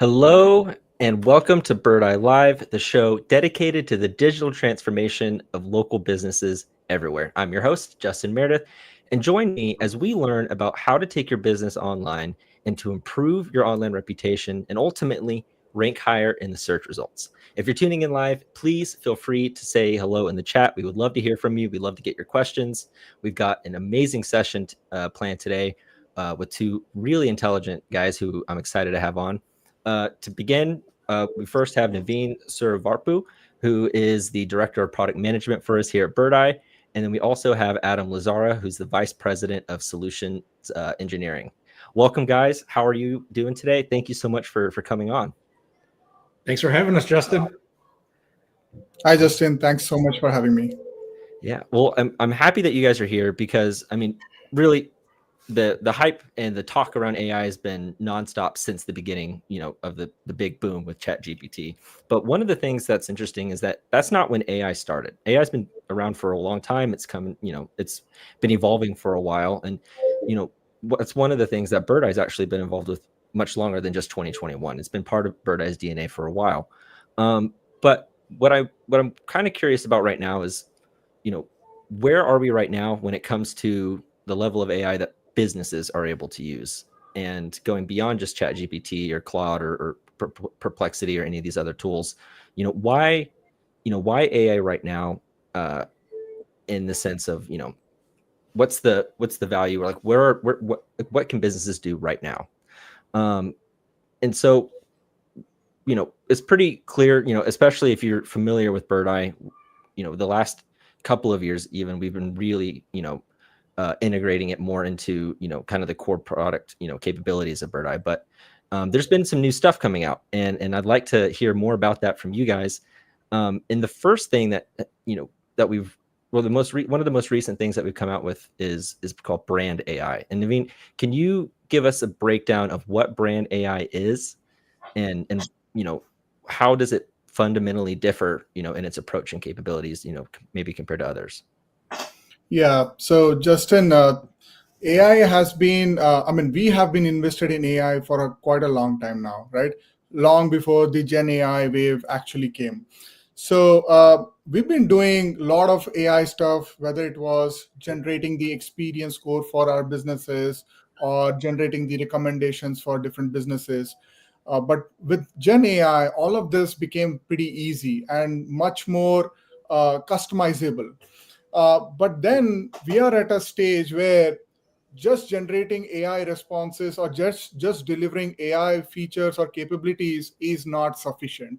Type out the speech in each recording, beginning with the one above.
Hello and welcome to Birdeye Live, the show dedicated to the digital transformation of local businesses everywhere. I'm your host, Justin Meredith, and join me as we learn about how to take your business online and to improve your online reputation and ultimately rank higher in the search results. If you're tuning in live, please feel free to say hello in the chat. We would love to hear from you. We'd love to get your questions. We've got an amazing session planned today with two really intelligent guys who I'm excited to have on. To begin, we first have Naveen Suravarpu, who is the Director of Product Management for us here at Birdeye. And then we also have Adam Lazzara, who's the Vice President of Solutions Engineering. Welcome, guys. How are you doing today? Thank you so much for coming on. Thanks for having us, Justin. Hi, Justin. Thanks so much for having me. Yeah, well, I'm happy that you guys are here because, I mean, really, the hype and the talk around AI has been nonstop since the beginning, of the big boom with ChatGPT. But one of the things that's interesting is that that's not when AI started. AI has been around for a long time. It's coming, it's been evolving for a while. And, it's one of the things that Birdeye's actually been involved with much longer than just 2021. It's been part of Birdeye's DNA for a while. But what I'm kind of curious about right now is, where are we right now when it comes to the level of AI that businesses are able to use, and going beyond just ChatGPT or Claude or Perplexity or any of these other tools? Why AI right now, in the sense of, what's the value, or like what can businesses do right now? And so, it's pretty clear, especially if you're familiar with Birdeye, the last couple of years, even, we've been really, integrating it more into, kind of the core product, capabilities of Birdeye. But there's been some new stuff coming out, and I'd like to hear more about that from you guys. And the first thing that, that we've, well, one of the most recent things that we've come out with is called Brand AI. And Naveen, can you give us a breakdown of what Brand AI is, and how does it fundamentally differ, in its approach and capabilities, maybe compared to others? Yeah. So, Justin, AI has been, we have been invested in AI for quite a long time now, right? Long before the Gen AI wave actually came. So, we've been doing a lot of AI stuff, whether it was generating the experience score for our businesses or generating the recommendations for different businesses. But with Gen AI, all of this became pretty easy and much more customizable. But then we are at a stage where just generating AI responses or just delivering AI features or capabilities is not sufficient.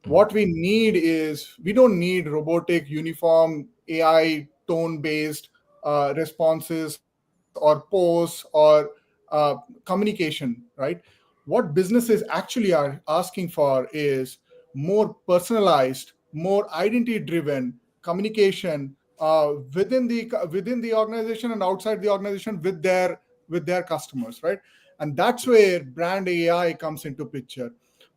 What we need is, we don't need robotic, uniform AI tone-based responses or posts or communication, right? What businesses actually are asking for is more personalized, more identity-driven communication within the organization and outside the organization with their customers, right? And that's where brand AI comes into picture.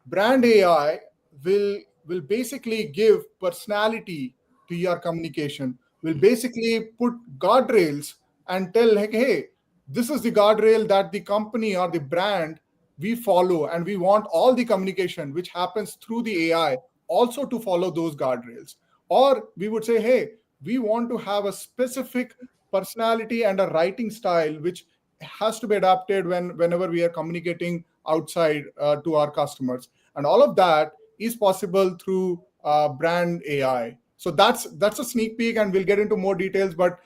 Brand AI will basically give personality to your communication, will basically put guardrails and tell, like, hey, this is the guardrail that the company or the brand we follow, and we want all the communication which happens through the AI also to follow those guardrails. Or we would say, hey, we want to have a specific personality and a writing style which has to be adapted whenever we are communicating outside to our customers, and all of that is possible through brand AI. So that's a sneak peek, and we'll get into more details. But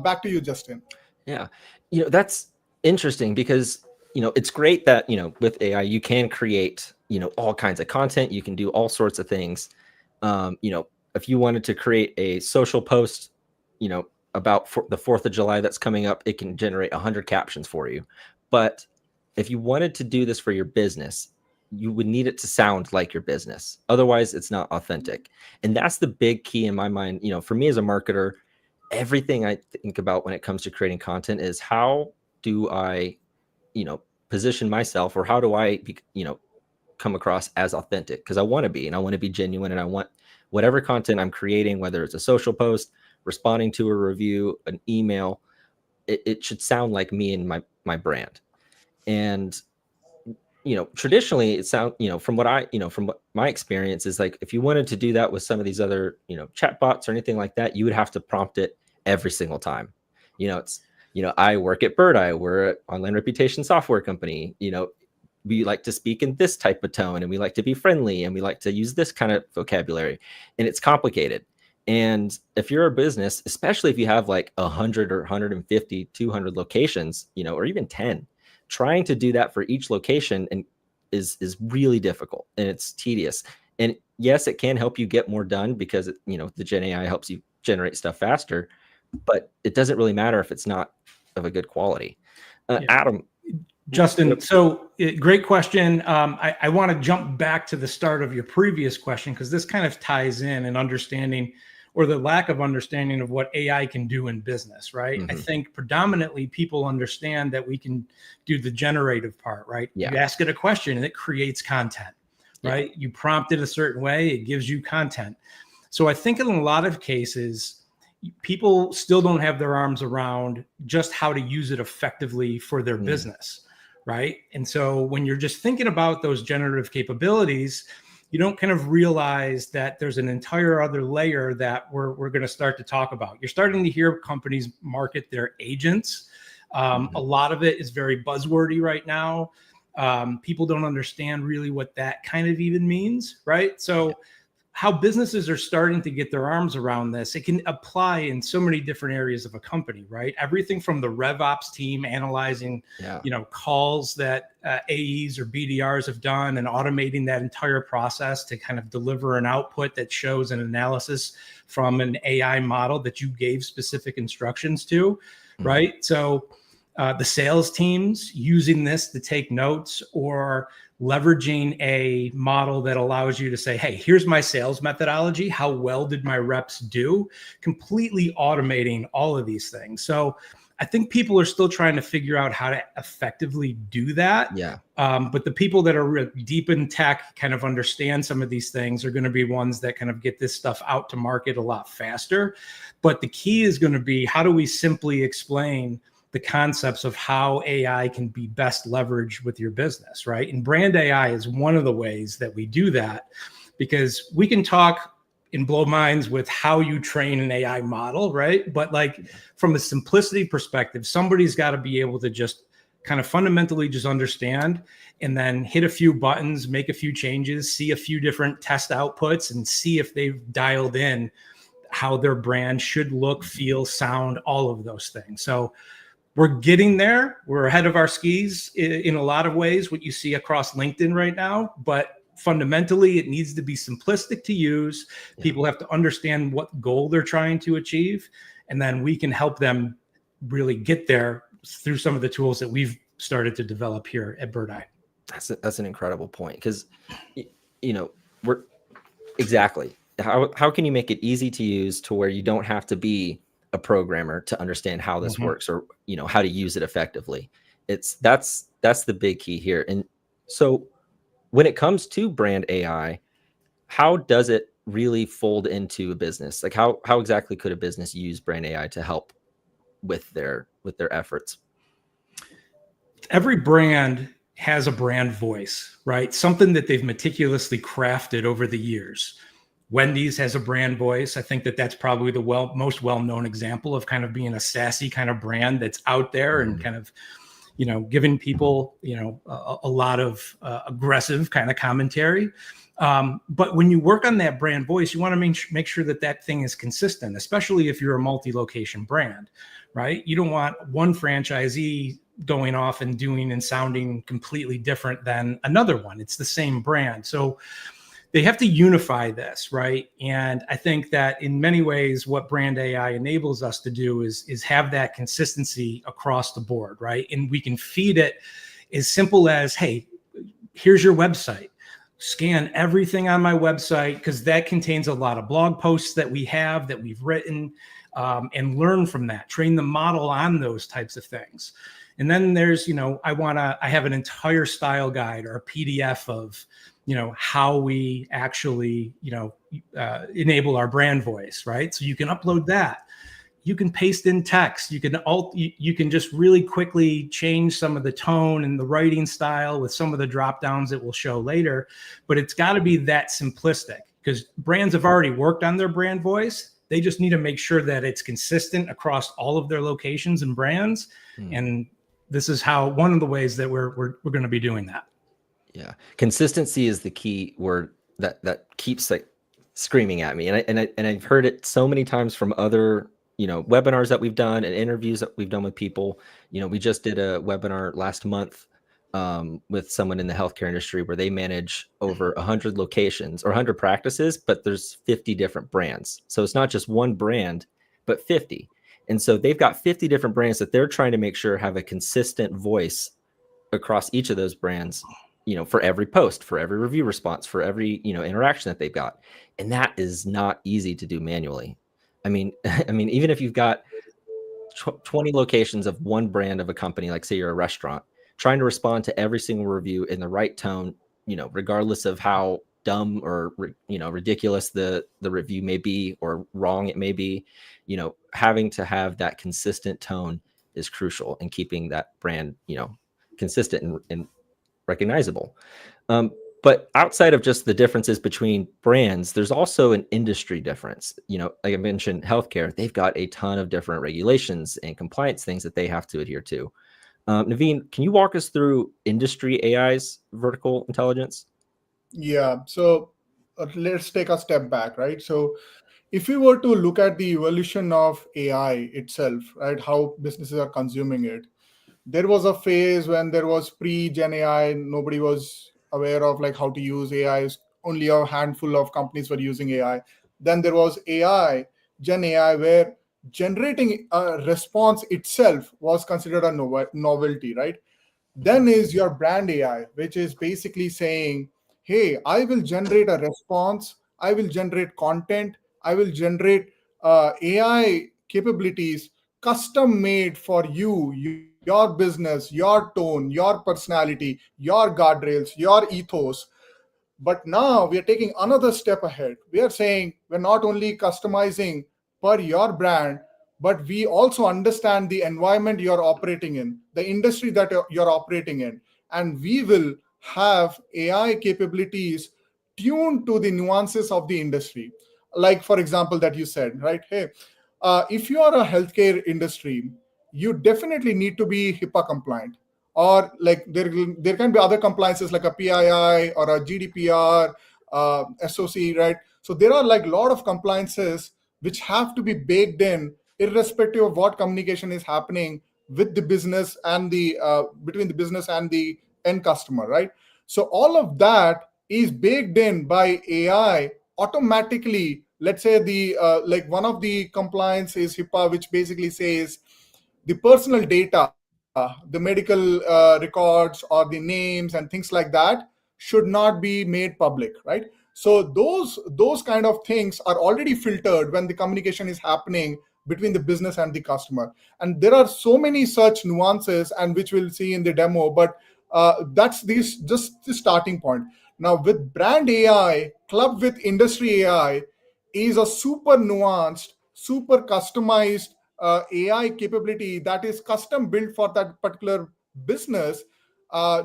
back to you, Justin. Yeah, that's interesting because, it's great that, with AI, you can create, all kinds of content. You can do all sorts of things. If you wanted to create a social post, about the 4th of July that's coming up, it can generate 100 captions for you. But if you wanted to do this for your business, you would need it to sound like your business. Otherwise, it's not authentic. And that's the big key in my mind. For me as a marketer, everything I think about when it comes to creating content is, how do I, position myself, or how do I, come across as authentic? Because I want to be, and I want to be genuine, and I want whatever content I'm creating, whether it's a social post, responding to a review, an email, it should sound like me and my brand. And traditionally it sounds, from what my experience is, like, if you wanted to do that with some of these other, chat bots or anything like that, you would have to prompt it every single time. It's, I work at Birdeye, we're an online reputation software company. We like to speak in this type of tone, and we like to be friendly, and we like to use this kind of vocabulary, and it's complicated. And if you're a business, especially if you have like 100 or 150, 200 locations, or even 10, trying to do that for each location and is really difficult, and it's tedious. And yes, it can help you get more done because the Gen AI helps you generate stuff faster, but it doesn't really matter if it's not of a good quality. Adam. Justin, so great question. I want to jump back to the start of your previous question, because this kind of ties in an understanding, or the lack of understanding, of what AI can do in business, right? I think predominantly people understand that we can do the generative part, right? Yeah. You ask it a question and it creates content, right? You prompt it a certain way, it gives you content. So I think in a lot of cases, people still don't have their arms around just how to use it effectively for their business, right? And so when you're just thinking about those generative capabilities, you don't kind of realize that there's an entire other layer that we're going to start to talk about. You're starting to hear companies market their agents. A lot of it is very buzzwordy right now. People don't understand really what that kind of even means, right? So how businesses are starting to get their arms around this, it can apply in so many different areas of a company, right? Everything from the RevOps team analyzing, calls that AEs or BDRs have done, and automating that entire process to kind of deliver an output that shows an analysis from an AI model that you gave specific instructions to, right? So the sales teams using this to take notes, or leveraging a model that allows you to say, hey, here's my sales methodology. How well did my reps do? Completely automating all of these things. So I think people are still trying to figure out how to effectively do that. Yeah. But the people that are deep in tech, kind of understand some of these things, are going to be ones that kind of get this stuff out to market a lot faster. But the key is going to be, how do we simply explain the concepts of how AI can be best leveraged with your business, right? And brand AI is one of the ways that we do that, because we can talk and blow minds with how you train an AI model, right? But like, from a simplicity perspective, somebody's got to be able to just kind of fundamentally just understand, and then hit a few buttons, make a few changes, see a few different test outputs, and see if they've dialed in how their brand should look, feel, sound, all of those things. So we're getting there. We're ahead of our skis in a lot of ways, what you see across LinkedIn right now. But fundamentally, it needs to be simplistic to use. People have to understand what goal they're trying to achieve. And then we can help them really get there through some of the tools that we've started to develop here at Birdeye. That's an incredible point, because, we're exactly. How can you make it easy to use to where you don't have to be a programmer to understand how this works, or how to use it effectively? That's the big key here. And so when it comes to brand AI, how does it really fold into a business? Like, how exactly could a business use brand AI to help with their efforts? Every brand has a brand voice, right? Something that they've meticulously crafted over the years. Wendy's has a brand voice. I think that that's probably the most well-known example of kind of being a sassy kind of brand that's out there and kind of, giving people, a lot of aggressive kind of commentary. But when you work on that brand voice, you want to make sure that that thing is consistent, especially if you're a multi-location brand, right? You don't want one franchisee going off and doing and sounding completely different than another one. It's the same brand. So they have to unify this, right? And I think that in many ways, what brand AI enables us to do is have that consistency across the board, right? And we can feed it as simple as, hey, here's your website. Scan everything on my website, because that contains a lot of blog posts that we've written, and learn from that, train the model on those types of things. And then there's, I have an entire style guide or a PDF of, how we actually, enable our brand voice, right? So you can upload that. you can paste in text. You can just really quickly change some of the tone and the writing style with some of the drop downs that we'll show later. But it's got to be that simplistic, because brands have already worked on their brand voice. They just need to make sure that it's consistent across all of their locations and brands. And this is how, one of the ways that we're going to be doing that. Yeah, consistency is the key word that keeps like screaming at me, and I've heard it so many times from other webinars that we've done and interviews that we've done with people. We just did a webinar last month with someone in the healthcare industry where they manage over 100 locations or 100 practices, but there's 50 different brands. So it's not just one brand, but 50. And so they've got 50 different brands that they're trying to make sure have a consistent voice across each of those brands, for every post, for every review response, for every, interaction that they've got. And that is not easy to do manually. I mean, even if you've got 20 locations of one brand of a company, like say you're a restaurant, trying to respond to every single review in the right tone, regardless of how dumb or, ridiculous the review may be or wrong it may be, having to have that consistent tone is crucial in keeping that brand, consistent and recognizable. But outside of just the differences between brands, there's also an industry difference. Like I mentioned, healthcare, they've got a ton of different regulations and compliance things that they have to adhere to. Naveen, can you walk us through industry AI's vertical intelligence? Yeah. So let's take a step back, right? So if we were to look at the evolution of AI itself, right, how businesses are consuming it, there was a phase when there was pre-Gen AI, nobody was aware of like how to use AI. Only a handful of companies were using AI. Then there was AI, Gen AI, where generating a response itself was considered a novelty, right? Then is your brand AI, which is basically saying, hey, I will generate a response, I will generate content, I will generate AI capabilities custom made for you, your business, your tone, your personality, your guardrails, your ethos. But now we are taking another step ahead. We are saying we're not only customizing per your brand, but we also understand the environment you're operating in, the industry that you're operating in. And we will have AI capabilities tuned to the nuances of the industry. Like, for example, that you said, right? Hey, if you are a healthcare industry, you definitely need to be HIPAA compliant, or like there can be other compliances like a PII or a GDPR, SOC, right? So there are like a lot of compliances which have to be baked in, irrespective of what communication is happening with the business and the between the business and the end customer, right? So all of that is baked in by AI automatically. Let's say the like one of the compliance is HIPAA, which basically says the personal data, the medical records or the names and things like that should not be made public, right? So those kind of things are already filtered when the communication is happening between the business and the customer. And there are so many such nuances, and which we'll see in the demo, but that's just the starting point. Now with brand AI clubbed with industry AI is a super nuanced, super customized AI capability that is custom built for that particular business,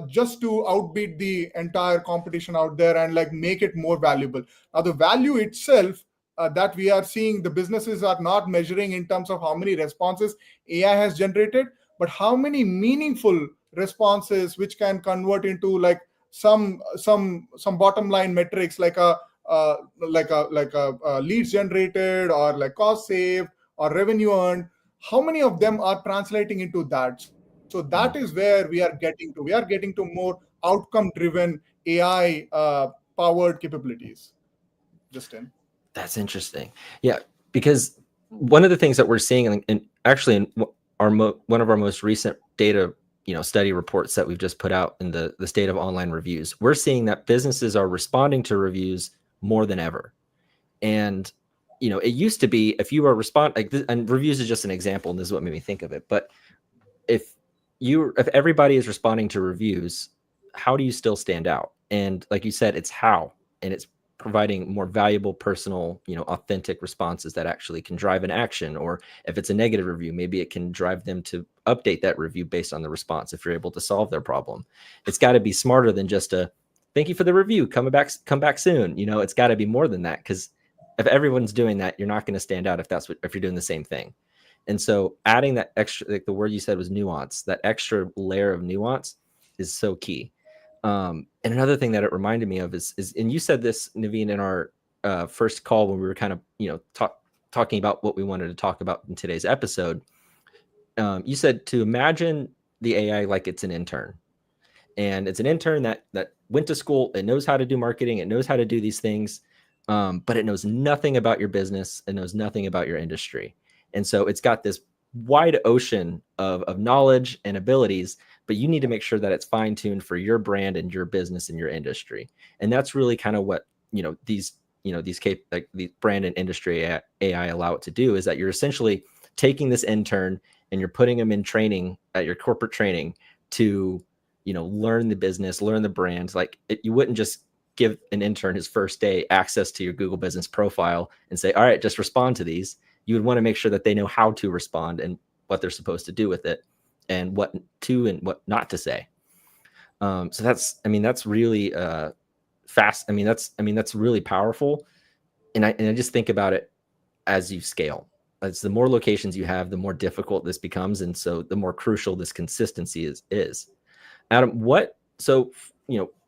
just to outbeat the entire competition out there and like make it more valuable. Now, the value itself that we are seeing, the businesses are not measuring in terms of how many responses AI has generated, but how many meaningful responses which can convert into like some bottom line metrics, like a leads generated or like cost saved or revenue earned. How many of them are translating into that? So that is where we are getting to. We are getting to more outcome driven AI powered capabilities. Justin. That's interesting. Yeah, because one of the things that we're seeing, and actually in one of our most recent data, study reports that we've just put out in the state of online reviews, we're seeing that businesses are responding to reviews more than ever. And it used to be if you were and reviews is just an example, and this is what made me think of it. But if everybody is responding to reviews, how do you still stand out? And like you said, it's how, and it's providing more valuable, personal, authentic responses that actually can drive an action. Or if it's a negative review, maybe it can drive them to update that review based on the response if you're able to solve their problem. It's got to be smarter than just a thank you for the review, come back soon. It's got to be more than that, because if everyone's doing that, you're not going to stand out if you're doing the same thing. And so adding that extra, like the word you said was nuance, that extra layer of nuance is so key. And another thing that it reminded me of is, and you said this, Naveen, in our first call when we were kind of, talking about what we wanted to talk about in today's episode. You said to imagine the AI like it's an intern, and it's an intern that went to school. It knows how to do marketing. It knows how to do these things, but it knows nothing about your business. It knows nothing about your industry. And so it's got this wide ocean of knowledge and abilities, but you need to make sure that it's fine-tuned for your brand and your business and your industry. And that's really kind of what, these brand and industry AI allow it to do, is that you're essentially taking this intern and you're putting them in training at your corporate training to, learn the business, learn the brands. You wouldn't just give an intern his first day access to your Google business profile and say, all right, just respond to these. You would want to make sure that they know how to respond and what they're supposed to do with it and what to and what not to say. So that's really fast. That's really powerful. And I just think about it as you scale. As the more locations you have, the more difficult this becomes. And so the more crucial this consistency is. Adam,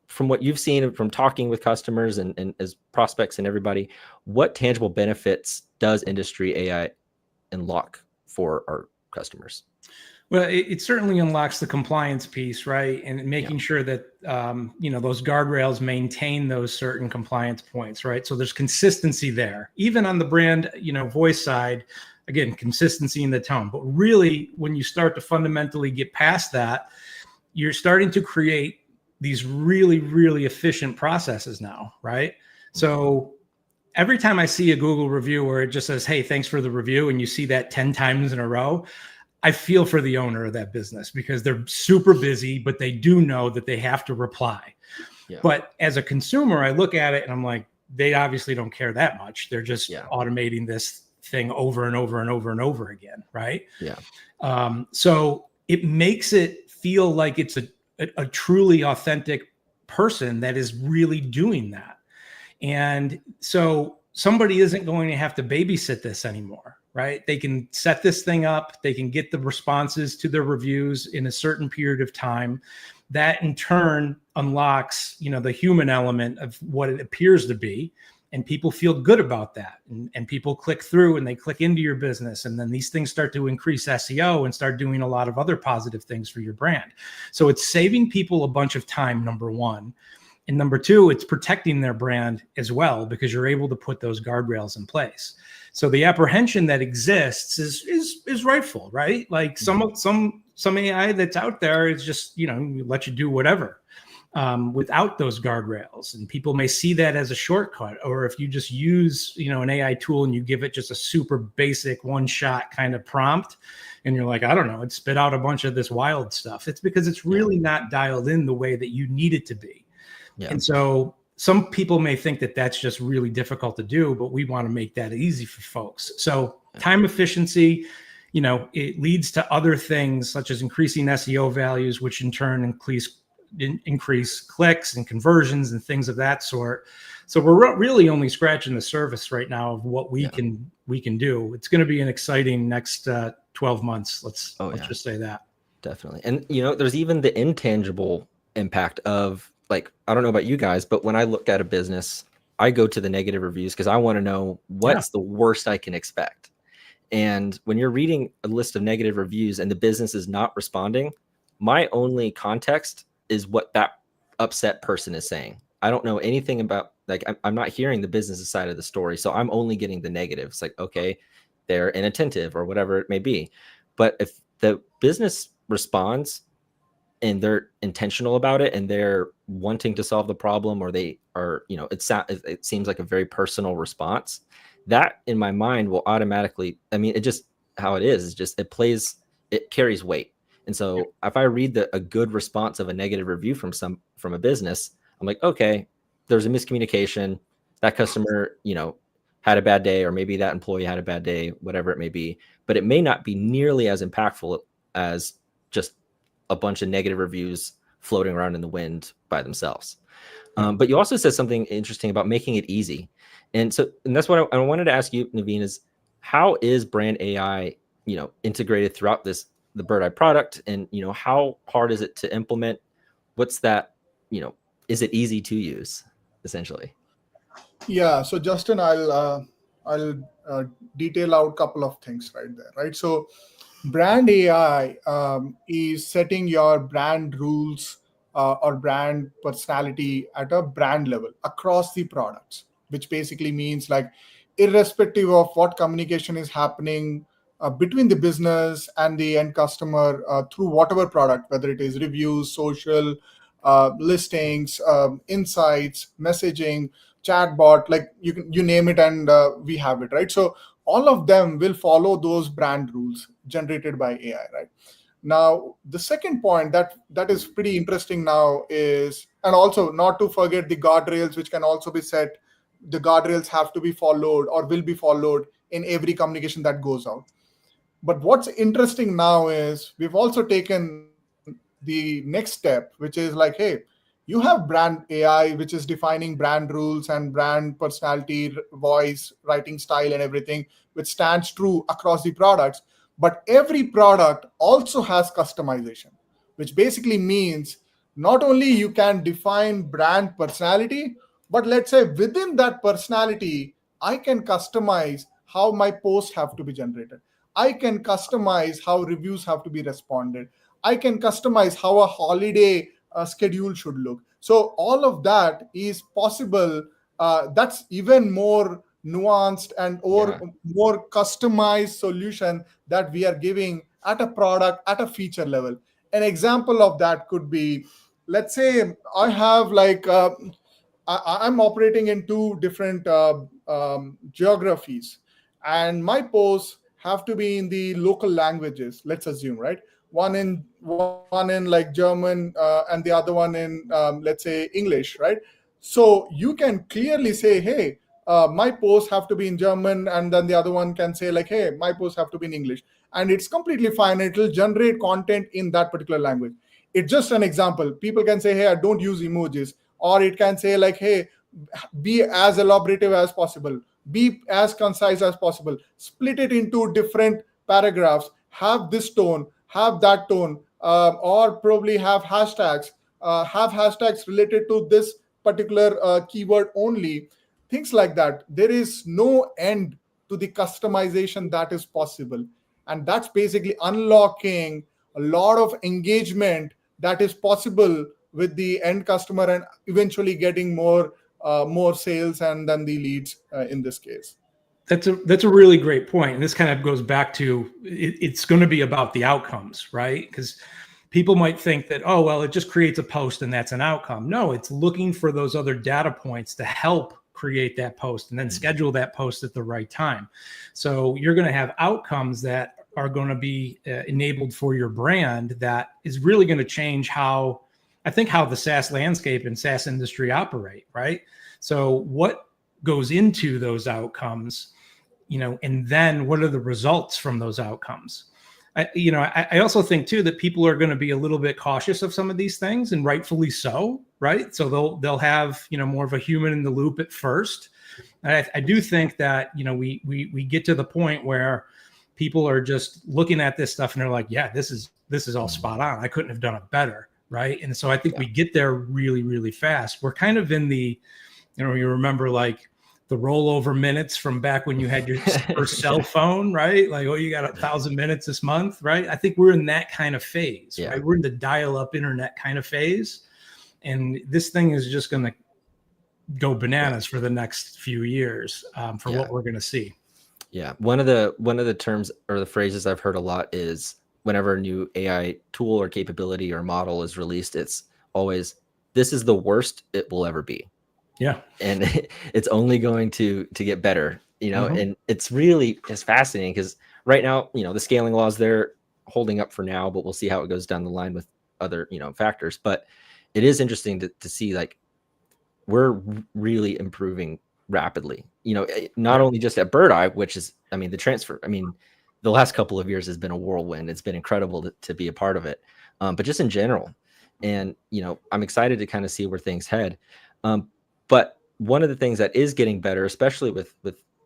from what you've seen from talking with customers and as prospects and everybody, what tangible benefits does industry AI unlock for our customers? Well, it certainly unlocks the compliance piece, right? And making sure that, those guardrails maintain those certain compliance points, right? So there's consistency there, even on the brand, voice side, again, consistency in the tone. But really, when you start to fundamentally get past that, you're starting to create these really, really efficient processes now, right? So every time I see a Google review where it just says, hey, thanks for the review, and you see that 10 times in a row, I feel for the owner of that business because they're super busy, but they do know that they have to reply. Yeah. But as a consumer, I look at it and I'm like, they obviously don't care that much. They're just automating this thing over and over and over and over again, right? Yeah. So it makes it feel like it's a truly authentic person that is really doing that. And so somebody isn't going to have to babysit this anymore, right? They can set this thing up. They can get the responses to their reviews in a certain period of time. That in turn unlocks, the human element of what it appears to be. And people feel good about that. And people click through and they click into your business. And then these things start to increase SEO and start doing a lot of other positive things for your brand. So it's saving people a bunch of time, number one. And number two, it's protecting their brand as well, because you're able to put those guardrails in place. So the apprehension that exists is rightful, right? Like some AI that's out there is just, let you do whatever. Without those guardrails, and people may see that as a shortcut. Or if you just use, an AI tool and you give it just a super basic one-shot kind of prompt, and you're like, I don't know, it spit out a bunch of this wild stuff. It's because it's really not dialed in the way that you need it to be. Yeah. And so some people may think that that's just really difficult to do, but we want to make that easy for folks. So time efficiency, it leads to other things such as increasing SEO values, which in turn increase clicks and conversions and things of that sort. So we're really only scratching the surface right now of what we can do. It's going to be an exciting next 12 months. Let's just say that. Definitely. And there's even the intangible impact of, like, I don't know about you guys, but when I look at a business, I go to the negative reviews because I want to know what's the worst I can expect. And when you're reading a list of negative reviews and the business is not responding, my only context is what that upset person is saying. I don't know anything about, I'm not hearing the business side of the story. So I'm only getting the negatives. Like, okay, they're inattentive or whatever it may be. But if the business responds and they're intentional about it and they're wanting to solve the problem, or they are, it seems like a very personal response, that in my mind will automatically, it just, how it is just, it carries weight. And so if I read a good response of a negative review from a business, I'm like, okay, there's a miscommunication. that customer, had a bad day, or maybe that employee had a bad day, whatever it may be, but it may not be nearly as impactful as just a bunch of negative reviews floating around in the wind by themselves. But you also said something interesting about making it easy. And that's what I wanted to ask you, Naveen, is how is brand AI, integrated throughout the Birdeye product? And, how hard is it to implement? What's that, is it easy to use, essentially? Yeah. So Justin, I'll detail out a couple of things right there, right? So brand AI is setting your brand rules or brand personality at a brand level across the products, which basically means like irrespective of what communication is happening between the business and the end customer through whatever product, whether it is reviews, social, listings, insights, messaging, chatbot, like you name it, and we have it, right? So all of them will follow those brand rules generated by AI, right? Now, the second point that is pretty interesting now is, and also not to forget the guardrails, which can also be set. The guardrails have to be followed or will be followed in every communication that goes out. But what's interesting now is we've also taken the next step, which is like, hey, you have brand AI, which is defining brand rules and brand personality, voice, writing style, and everything, which stands true across the products. But every product also has customization, which basically means not only you can define brand personality, but let's say within that personality, I can customize how my posts have to be generated. I can customize how reviews have to be responded. I can customize how a holiday schedule should look. So all of that is possible. That's even more nuanced and or more customized solution that we are giving at a product, at a feature level. An example of that could be, let's say I have like I'm operating in two different geographies, and my posts have to be in the local languages. Let's assume, right? One in like German and the other one in let's say English, right? So you can clearly say, hey, my posts have to be in German, and then the other one can say like, hey, my posts have to be in English, and it's completely fine. It will generate content in that particular language. It's just an example. People can say, hey, I don't use emojis, or it can say like, hey, be as elaborative as possible, be as concise as possible, split it into different paragraphs, have this tone, have that tone, or probably have hashtags related to this particular keyword only, things like that. There is no end to the customization that is possible. And that's basically unlocking a lot of engagement that is possible with the end customer, and eventually getting more sales and then the leads in this case. That's a really great point. And this kind of goes back to it's going to be about the outcomes, right? Because people might think that, oh, well, it just creates a post and that's an outcome. No, it's looking for those other data points to help create that post and then schedule that post at the right time. So you're going to have outcomes that are going to be enabled for your brand that is really going to change how the SaaS landscape and SaaS industry operate, right? So what goes into those outcomes, and then what are the results from those outcomes? I also think too that people are going to be a little bit cautious of some of these things, and rightfully so, right? So they'll have more of a human in the loop at first. And I do think that we get to the point where people are just looking at this stuff and they're like, yeah, this is all spot on. I couldn't have done it better, right? And so I think we get there really, really fast. We're kind of in the, you remember like the rollover minutes from back when you had your first cell phone, right? Like, oh, you got 1,000 minutes this month, right? I think we're in that kind of phase, right? We're in the dial-up internet kind of phase. And this thing is just going to go bananas for the next few years for what we're going to see. Yeah. One of the terms or the phrases I've heard a lot is whenever a new AI tool or capability or model is released, it's always, this is the worst it will ever be. Yeah. And it's only going to get better, and it's fascinating because right now, the scaling laws, they're holding up for now, but we'll see how it goes down the line with other, factors. But it is interesting to see, like, we're really improving rapidly. Not only just at Birdeye, which is, the transfer. The last couple of years has been a whirlwind. It's been incredible to be a part of it, but just in general. And I'm excited to kind of see where things head. But one of the things that is getting better, especially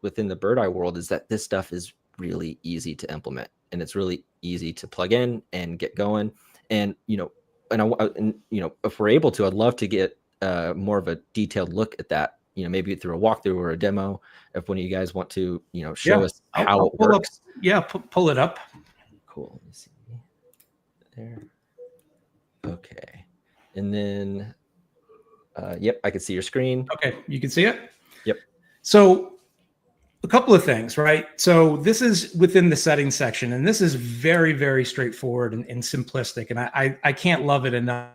within the Birdeye world, is that this stuff is really easy to implement, and it's really easy to plug in and get going. And if we're able to, I'd love to get more of a detailed look at that. Maybe through a walkthrough or a demo, if one of you guys want to, show us how it works. Pull it up. Cool. Let me see there. Okay, and then yep, I can see your screen. Okay, you can see it. Yep. So a couple of things, right? So this is within the settings section, and this is very, very straightforward and simplistic, and I can't love it enough.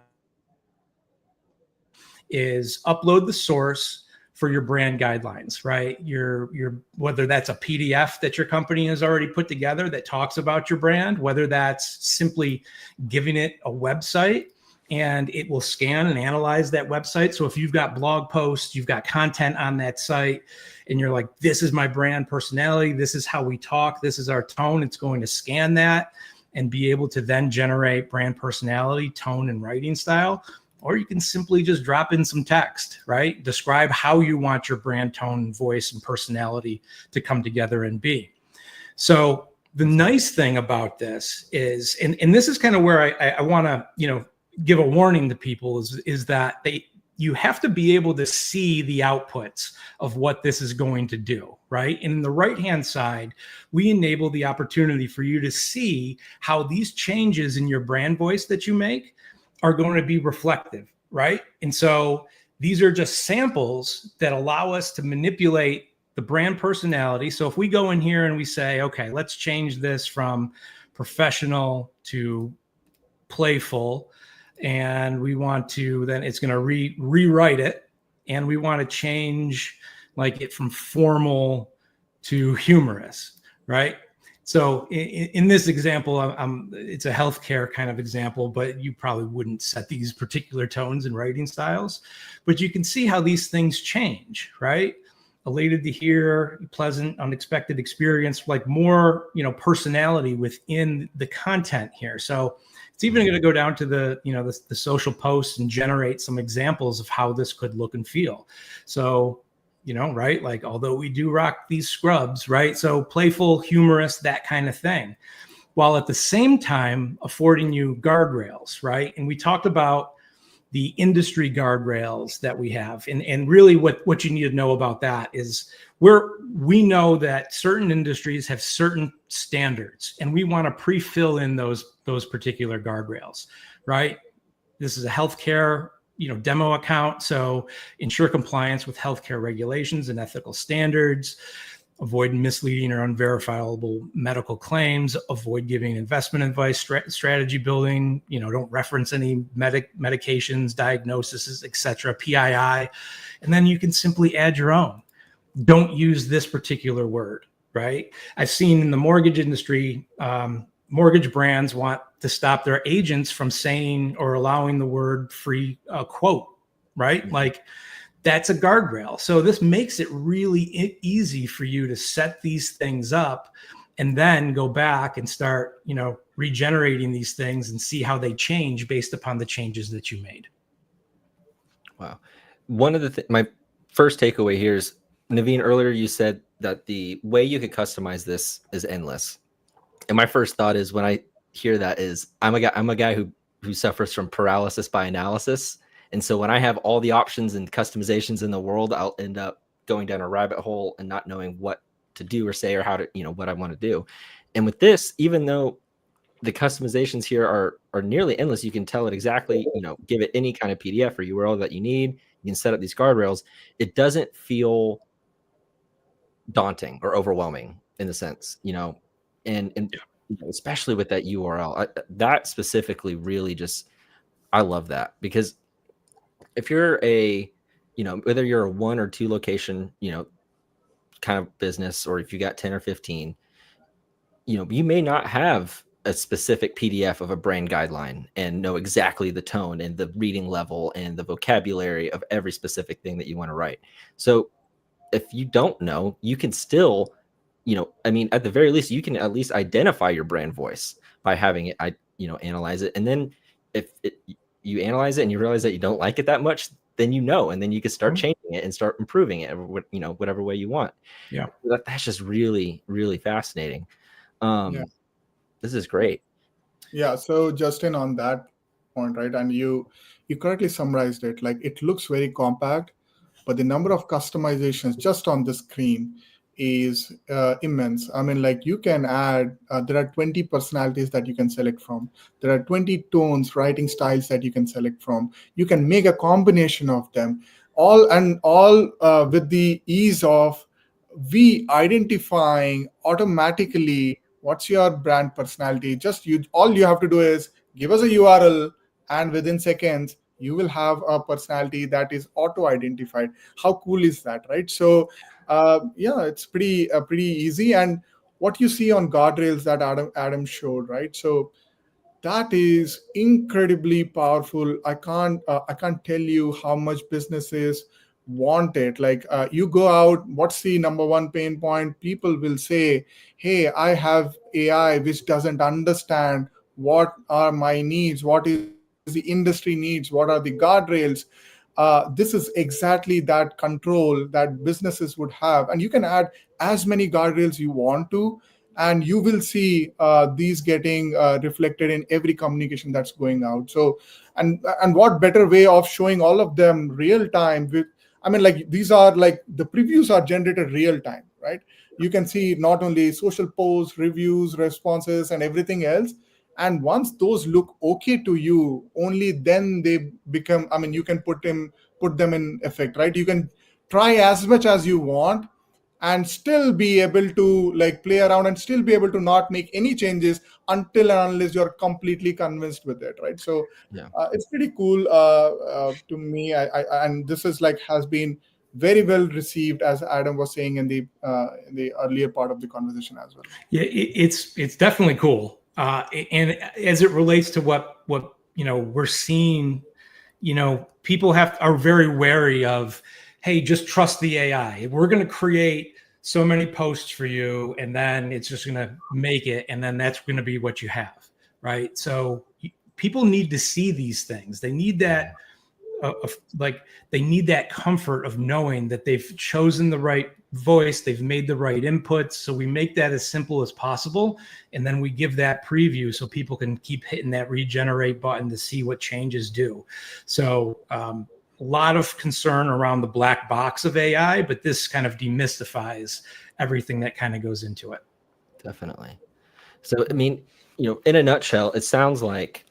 Is upload the source for your brand guidelines, right? Your whether that's a PDF that your company has already put together that talks about your brand, whether that's simply giving it a website and it will scan and analyze that website. So if you've got blog posts, you've got content on that site, and you're like, this is my brand personality, this is how we talk, this is our tone, it's going to scan that and be able to then generate brand personality, tone, and writing style. Or you can simply just drop in some text, right? Describe how you want your brand, tone, voice, and personality to come together and be. So the nice thing about this is, and this is kind of where I want to, give a warning to people is that you have to be able to see the outputs of what this is going to do, right? And in the right-hand side, we enable the opportunity for you to see how these changes in your brand voice that you make are going to be reflective, right? And so these are just samples that allow us to manipulate the brand personality. So if we go in here and we say, okay, let's change this from professional to playful, and we want to, then it's going to rewrite it, and we want to change like it from formal to humorous, right? So in this example, it's a healthcare kind of example, but you probably wouldn't set these particular tones and writing styles. But you can see how these things change, right? Elated to hear, pleasant, unexpected experience, like more, personality within the content here. So it's even going to go down to the social posts and generate some examples of how this could look and feel. So right? Like, although we do rock these scrubs, right? So playful, humorous, that kind of thing, while at the same time affording you guardrails, right? And we talked about the industry guardrails that we have. And really what you need to know about that is we know that certain industries have certain standards, and we want to pre-fill in those particular guardrails, right? This is a healthcare demo account. So ensure compliance with healthcare regulations and ethical standards, avoid misleading or unverifiable medical claims, avoid giving investment advice, strategy building, don't reference any medications, diagnoses, etc., PII. And then you can simply add your own. Don't use this particular word, right? I've seen in the mortgage industry, mortgage brands want to stop their agents from saying or allowing the word free quote, right? Mm-hmm. Like, that's a guardrail. So this makes it really easy for you to set these things up and then go back and start, regenerating these things and see how they change based upon the changes that you made. Wow. One of the my first takeaway here is, Naveen, earlier you said that the way you could customize this is endless. And my first thought is, when I hear that, is I'm a guy who suffers from paralysis by analysis. And so when I have all the options and customizations in the world, I'll end up going down a rabbit hole and not knowing what to do or say or how to, what I want to do. And with this, even though the customizations here are nearly endless, you can tell it exactly, give it any kind of PDF or URL that you need. You can set up these guardrails. It doesn't feel daunting or overwhelming in the sense, and especially with that URL, that specifically really just, I love that, because if you're whether you're a 1 or 2 location, kind of business, or if you got 10 or 15, you may not have a specific PDF of a brand guideline and know exactly the tone and the reading level and the vocabulary of every specific thing that you want to write. So if you don't know, you can still, I mean, at the very least, you can at least identify your brand voice by having it, analyze it. And then if you analyze it and you realize that you don't like it that much, then and then you can start changing it and start improving it, whatever way you want. Yeah. That's just really, really fascinating. Yeah. This is great. Yeah. So Justin, on that point, right, and you correctly summarized it. Like, it looks very compact, but the number of customizations just on the screen is immense. I mean, like, you can add, there are 20 personalities that you can select from. There are 20 tones, writing styles that you can select from. You can make a combination of them, all with the ease of we identifying automatically what's your brand personality. Just all you have to do is give us a URL, and within seconds you will have a personality that is auto identified. How cool is that, right? So yeah, it's pretty easy. And what you see on guardrails that Adam showed, right? So that is incredibly powerful. I can't tell you how much businesses want it. Like, you go out, what's the number one pain point? People will say, hey, I have AI which doesn't understand what are my needs, what is the industry needs, what are the guardrails. This is exactly that control that businesses would have. And you can add as many guardrails you want to, and you will see these getting reflected in every communication that's going out. So, and what better way of showing all of them real time with, I mean, like, these are like the previews are generated real time, right? You can see not only social posts, reviews, responses, and everything else. And once those look okay to you, only then they become, I mean, you can put them in effect, right? You can try as much as you want and still be able to, like, play around and still be able to not make any changes until and unless you're completely convinced with it, right? So Yeah. it's pretty cool to me. And this is like has been very well received, as Adam was saying in the earlier part of the conversation as well. Yeah, it's definitely cool. And as it relates to what we're seeing, people are very wary of, hey, just trust the AI. We're going to create so many posts for you, and then it's just going to make it, and then that's going to be what you have, right? So people need to see these things. They need that, they need that comfort of knowing that they've chosen the right voice, they've made the right inputs. So we make that as simple as possible, and then we give that preview so people can keep hitting that regenerate button to see what changes do. So a lot of concern around the black box of AI, but this kind of demystifies everything that kind of goes into it. Definitely. So, I mean, in a nutshell, it sounds like,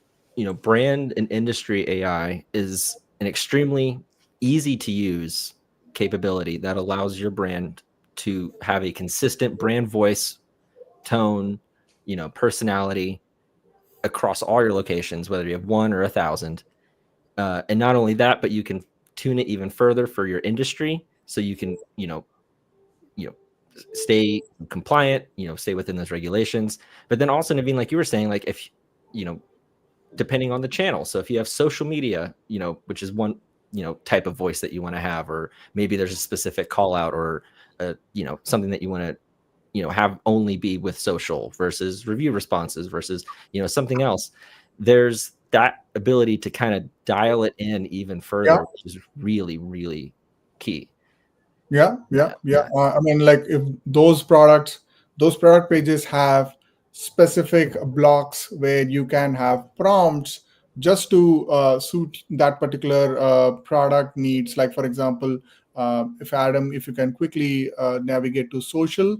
brand and industry AI is an extremely easy to use capability that allows your brand to have a consistent brand voice, tone, personality across all your locations, whether you have 1 or 1,000. And not only that, but you can tune it even further for your industry, so you can, stay compliant, stay within those regulations. But then also, Naveen, like you were saying, like, if, depending on the channel. So if you have social media, which is one, type of voice that you want to have, or maybe there's a specific call out, or, something that you want to, have only be with social versus review responses versus, something else. There's that ability to kind of dial it in even further, which is really, really key. Yeah. I mean, like, if those product pages have specific blocks where you can have prompts just to suit that particular product needs. Like, for example, if you can quickly navigate to social,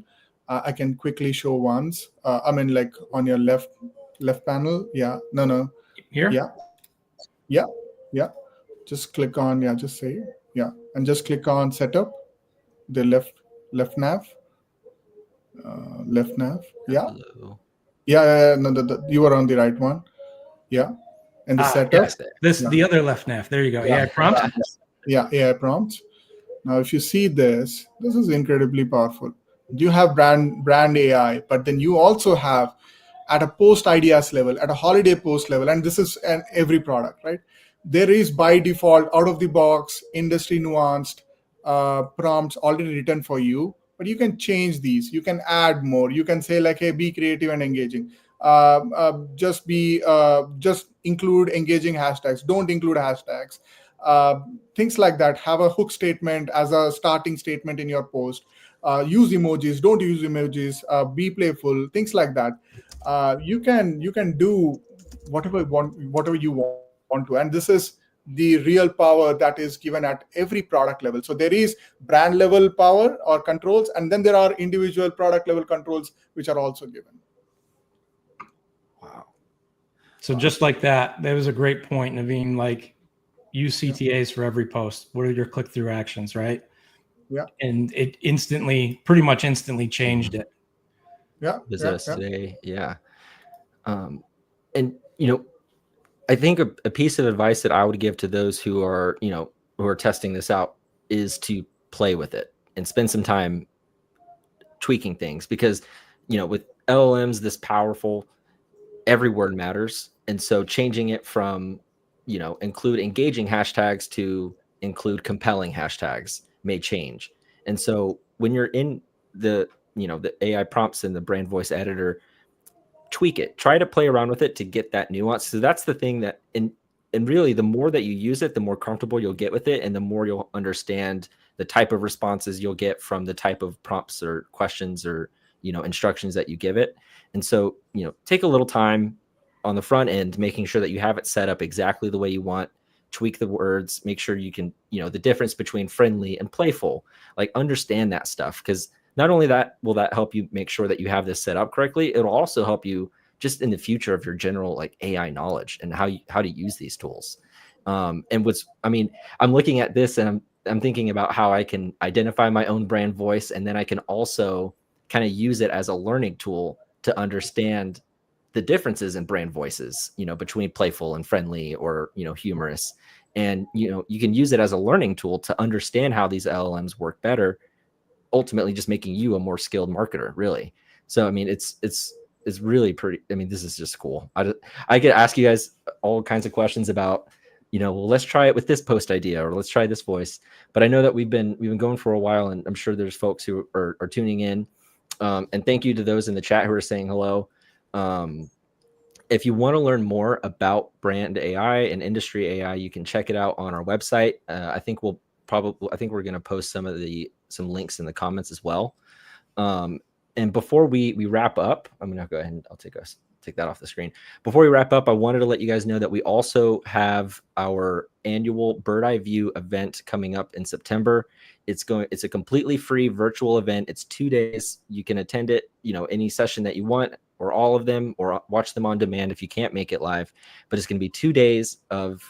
I can quickly show ones. I mean, like, on your left panel. Yeah. No. Here? Yeah. Just click on, just say, and just click on setup, the left nav. Left nav. Yeah. Hello. Yeah. No, you were on the right one. Yeah. And the setup. Yes. The other left nav. There you go. Yeah. Prompt. Yeah. Prompts. Now, if you see this is incredibly powerful. You have brand AI, but then you also have, at a post ideas level, at a holiday post level, and this is every product, right? There is by default, out of the box, industry nuanced prompts already written for you, but you can change these. You can add more. You can say like, hey, be creative and engaging. Just include engaging hashtags. Don't include hashtags. Things like that. Have a hook statement as a starting statement in your post. Use emojis. Don't use emojis. Be playful. Things like that. You can do whatever you want to, and this is the real power that is given at every product level. So there is brand level power or controls, and then there are individual product level controls which are also given. Wow. So just like that was a great point, Naveen. Like, use CTAs for every post. What are your click-through actions, right? Yeah. And it pretty much instantly changed it. Yeah. Visit us today. Yeah. And I think a piece of advice that I would give to those who are testing this out is to play with it and spend some time tweaking things, because with LLMs this powerful, every word matters. And so changing it from include engaging hashtags to include compelling hashtags may change. And so when you're in the AI prompts in the brand voice editor, tweak it, try to play around with it to get that nuance. So that's the thing that, and really the more that you use it, the more comfortable you'll get with it, and the more you'll understand the type of responses you'll get from the type of prompts or questions or instructions that you give it. And so take a little time on the front end, making sure that you have it set up exactly the way you want, tweak the words, make sure you can the difference between friendly and playful, like understand that stuff, because not only that will that help you make sure that you have this set up correctly, it'll also help you just in the future of your general like AI knowledge and how to use these tools. And I'm looking at this and I'm thinking about how I can identify my own brand voice, and then I can also kind of use it as a learning tool to understand the differences in brand voices, between playful and friendly or, humorous. And, you can use it as a learning tool to understand how these LLMs work better, ultimately just making you a more skilled marketer, really. So, it's really pretty, this is just cool. I could ask you guys all kinds of questions about, well, let's try it with this post idea, or let's try this voice. But I know that we've been going for a while, and I'm sure there's folks who are tuning in. And thank you to those in the chat who are saying hello. If you want to learn more about brand AI and industry AI, you can check it out on our website. I think we're going to post some links in the comments as well. And before we wrap up, I'm going to go ahead and I'll take that off the screen. Before we wrap up, I wanted to let you guys know that we also have our annual Birdeye View event coming up in September. It's a completely free virtual event. It's 2 days. You can attend it, any session that you want, or all of them, or watch them on demand if you can't make it live. But it's going to be 2 days of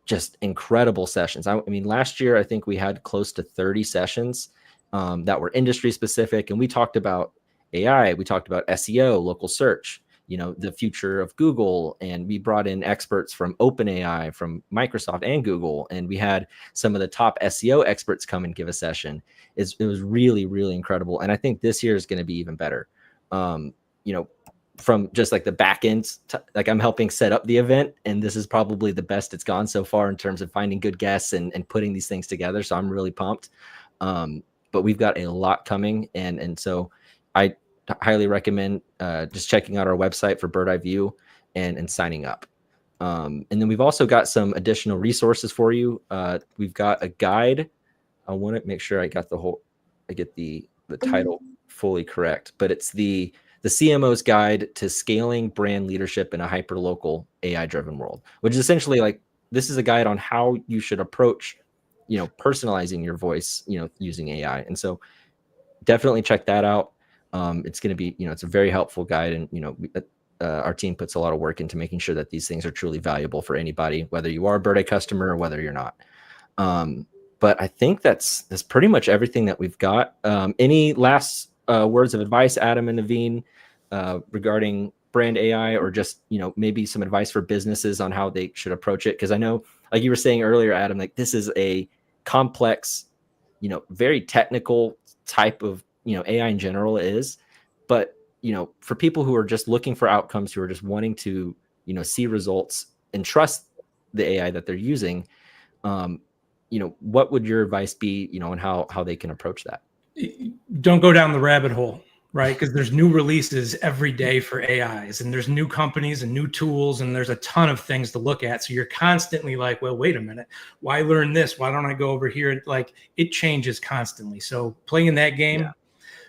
just incredible sessions. Last year, I think we had close to 30 sessions that were industry specific. And we talked about AI, we talked about SEO, local search, the future of Google. And we brought in experts from OpenAI, from Microsoft and Google. And we had some of the top SEO experts come and give a session. It was really, really incredible. And I think this year is going to be even better. From just like the back end, like I'm helping set up the event, and this is probably the best it's gone so far in terms of finding good guests and putting these things together. So I'm really pumped. But we've got a lot coming. And so I highly recommend just checking out our website for Birdeye View and signing up. And then we've also got some additional resources for you. We've got a guide. I want to make sure I get the title fully correct, but it's the CMO's Guide to Scaling Brand Leadership in a Hyperlocal AI-Driven World, which is essentially like, this is a guide on how you should approach, personalizing your voice, using AI. And so definitely check that out. It's going to be, it's a very helpful guide. And, our team puts a lot of work into making sure that these things are truly valuable for anybody, whether you are a Birdeye customer or whether you're not. But I think that's pretty much everything that we've got. Any last words of advice, Adam and Naveen, regarding brand AI, or just, maybe some advice for businesses on how they should approach it? Because I know, like you were saying earlier, Adam, like this is a complex, very technical type of, AI in general is, but, for people who are just looking for outcomes, who are just wanting to, see results and trust the AI that they're using, what would your advice be, on how they can approach that? Don't go down the rabbit hole, right? Because there's new releases every day for AIs, and there's new companies and new tools, and there's a ton of things to look at. So you're constantly like, well, wait a minute, why learn this? Why don't I go over here? Like, it changes constantly. So playing that game,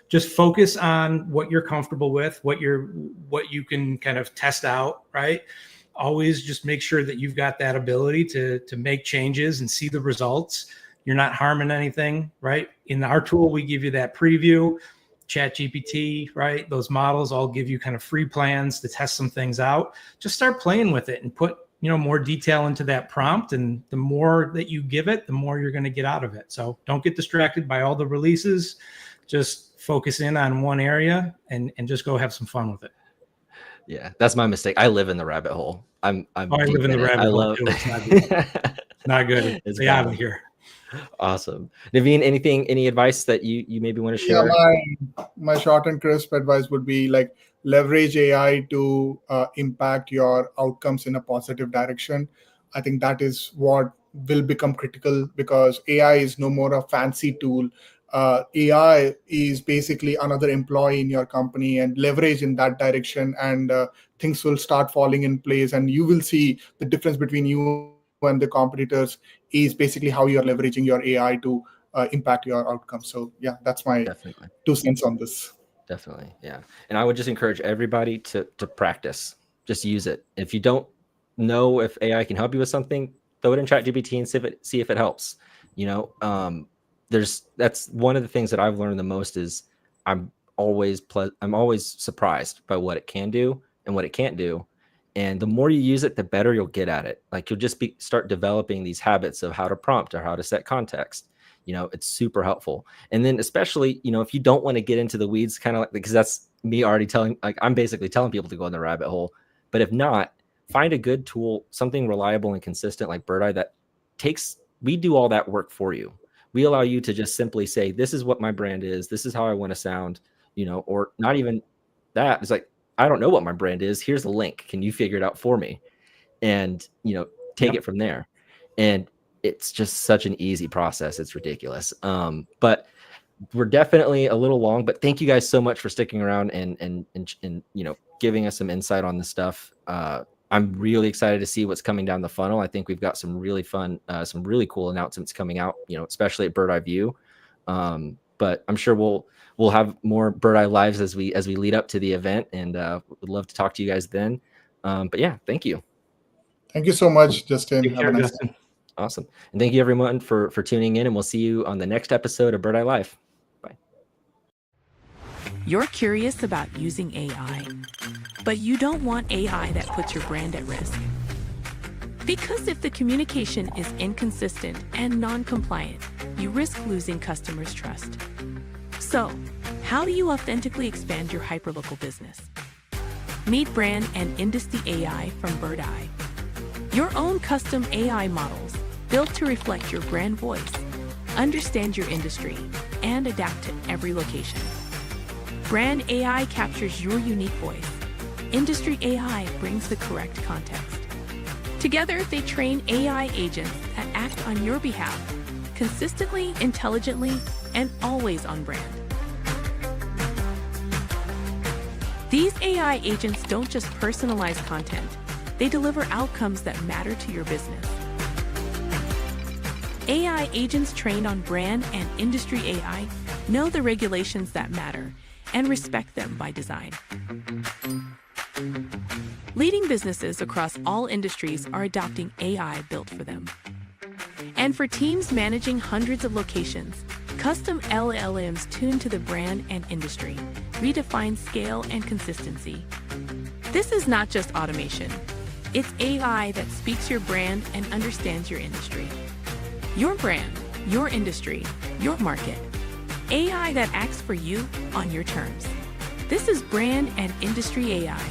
just focus on what you're comfortable with, what you can kind of test out, right? Always just make sure that you've got that ability to make changes and see the results. You're not harming anything, right? In our tool, we give you that preview. ChatGPT, right? Those models all give you kind of free plans to test some things out. Just start playing with it and put, more detail into that prompt. And the more that you give it, the more you're going to get out of it. So don't get distracted by all the releases. Just focus in on one area and just go have some fun with it. Yeah, that's my mistake. I live in the rabbit hole. I live in the rabbit hole too. It's not good. Not good. Stay out of here. Awesome. Naveen, any advice that you maybe want to share? Yeah, my short and crisp advice would be like leverage AI to impact your outcomes in a positive direction. I think that is what will become critical, because AI is no more a fancy tool. AI is basically another employee in your company, and leverage in that direction, and things will start falling in place, and you will see the difference between you and the competitors is basically how you're leveraging your AI to impact your outcomes. So yeah, that's my 2 cents on this. Definitely. Yeah. And I would just encourage everybody to practice, just use it. If you don't know if AI can help you with something, throw it in ChatGPT and see if it helps. That's one of the things that I've learned the most is I'm always surprised by what it can do and what it can't do. And the more you use it, the better you'll get at it. Like, you'll just start developing these habits of how to prompt or how to set context. It's super helpful. And then especially, if you don't want to get into the weeds, kind of like, because that's me already I'm basically telling people to go in the rabbit hole. But if not, find a good tool, something reliable and consistent like Birdeye that we do all that work for you. We allow you to just simply say, this is what my brand is. This is how I want to sound, or not even that. It's like, I don't know what my brand is. Here's a link. Can you figure it out for me? And, take it from there. And it's just such an easy process. It's ridiculous. But we're definitely a little long, but thank you guys so much for sticking around and giving us some insight on this stuff. I'm really excited to see what's coming down the funnel. I think we've got some really fun, some really cool announcements coming out, especially at Birdeye View. But I'm sure we'll have more Birdeye lives as we lead up to the event, and would love to talk to you guys then. But yeah, thank you. Thank you so much, Justin. Take care, Justin. Awesome. And thank you everyone for tuning in, and we'll see you on the next episode of Birdeye Live. Bye. You're curious about using AI, but you don't want AI that puts your brand at risk. Because if the communication is inconsistent and non-compliant, you risk losing customers' trust. So, how do you authentically expand your hyperlocal business? Meet brand and industry AI from Birdeye. Your own custom AI models built to reflect your brand voice, understand your industry, and adapt to every location. Brand AI captures your unique voice. Industry AI brings the correct context. Together, they train AI agents that act on your behalf, consistently, intelligently, and always on brand. These AI agents don't just personalize content, they deliver outcomes that matter to your business. AI agents trained on brand and industry AI know the regulations that matter and respect them by design. Leading businesses across all industries are adopting AI built for them. And for teams managing hundreds of locations, custom LLMs tuned to the brand and industry redefine scale and consistency. This is not just automation. It's AI that speaks your brand and understands your industry. Your brand, your industry, your market. AI that acts for you on your terms. This is Brand and Industry AI.